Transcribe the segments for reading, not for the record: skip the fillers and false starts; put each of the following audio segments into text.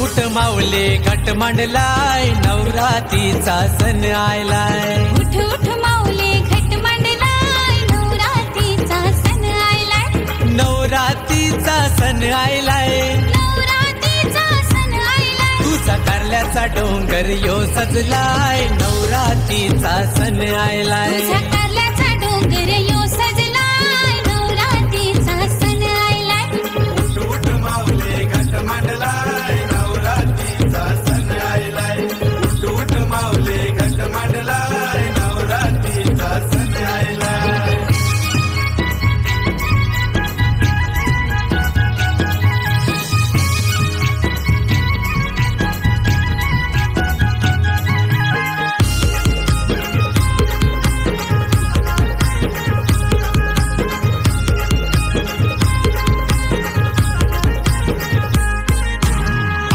उठ माऊले घट मांडलाय नवरात्रीचा सण आयलाय उठ उठ माऊले घट मांडलाय नवरात्रीचा सण आयलाय नवरात्रीचा सण आयलाय नवरात्रीचा सण आयलाय तुझा कारल्याचा डोंगर यो सजलाय नवरात्रीचा सण आयलाय तुझा कारल्याचा डोंगर यो सजलाय नवरात्रीचा सण आयलाय उठ माऊले घट मांडलाय नवरात्रीचा सण आयलाय उठ माऊले घट मांडलाय नवरात्रीचा सण आयलाय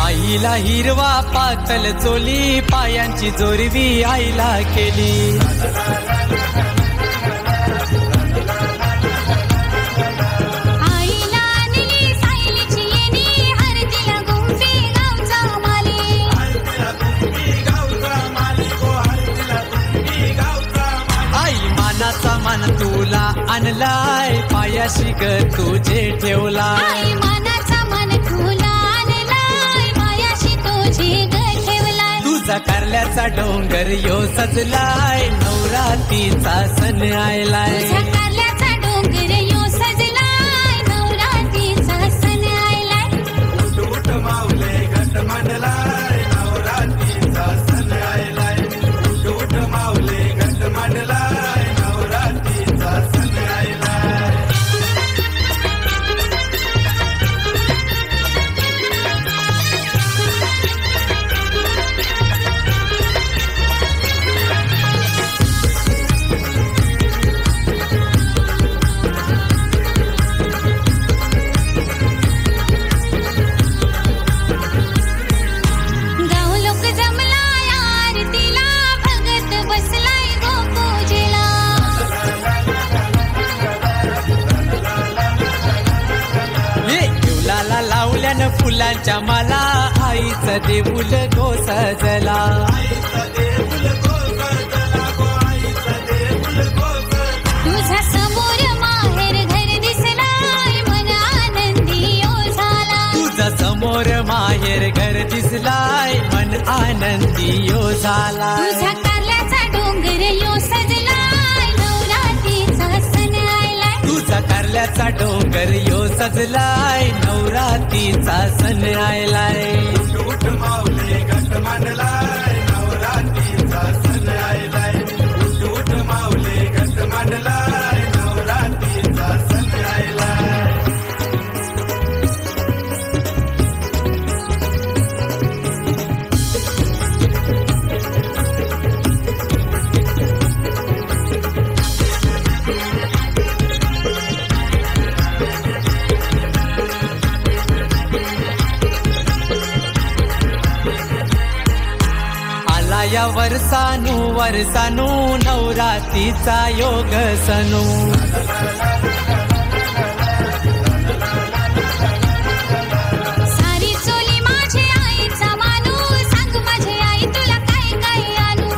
आईला हिरवा पातल चोली पायांची जोरवी आईला केली आईला आणली सायलीची येणी हळदीला गुंफी गावचा माली आई मानाचा मान तुला आणलाय पायाशी ग तुझे ठेवला आई मानाचा मन तुला आणलाय पायाशी तुझे ग ठेवलाय तुझा कारल्याचा डोंगर यो सजलाय नवरात्रीचा सण आयलाय तुझा कारल्याचा डोंगर यो सजलाय नवरात्रीचा सण आयलाय उठ माऊले घट मांडलाय नवरात्रीचा सण आयलाय उठ माऊले घट मांडलाय नवरात्रीचा सण आयलाय गाव लोक जमलाय आरतीला भगत बसलाय गोपूजेला देवलाला लावल्यानं फुलांच्या माला आईचं देऊल गो सजला तुझा समोर माहेर घर दिसलाय मन आनंदी यो झाला तुझा समोर माहेर घर दिसलाय मन आनंदी यो झाला तुझा कारल्याचा डोंगर यो सजलाय नवरात्रीचा सण आयलाय तुझा कारल्याचा डोंगर यो सजलाय नवरात्रीचा सण आयलाय उठ माऊले घट मांडलाय नवरात्रीचा सण आयलाय उठ माऊले घट मांडलाय नवरात्रीचा सण आयलाय आला या वर्षानू वर्षानू नवरात्रीचा योग सनू सारी चोली माझे आईचा मानू सांग माझे आई तुला काय काय आणू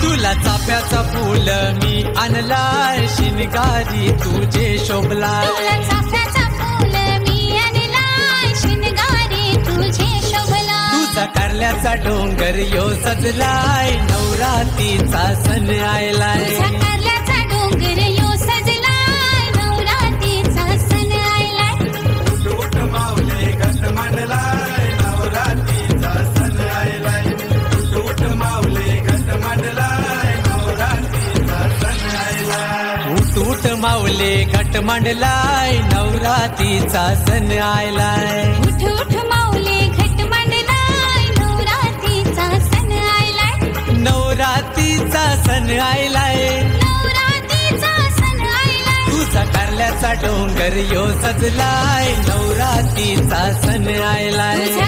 तुला चाफ्याचा फूल मी आणलाय शिनगारी तुझे शोभला तुला चाफ्याचा फूल मी आणलाय शिनगारी तुझे शोभला तुझा कारल्याचा डोंगर यो सजलाय नवरात्रीचा सण आयलाय तुझा कारल्याचा डोंगर यो सजलाय नवरात्रीचा सण आयलाय उठ माऊले घट मांडलाय नवरात्रीचा सण आयलाय उठ माऊले घट मांडलाय नवरात्रीचा सण आयलाय उठ माऊले घट मांडलाय नवरात्रीचा सण आयलाय उठ उठ माऊले घट मांडलाय नवरात्रीचा सण आयलाय नवरात्रीचा सण आयलाय नवरात्रीचा सण आयलाय तुझा कारल्याचा डोंगर यो सजलाय नवरात्रीचा सण आयलाय तुझा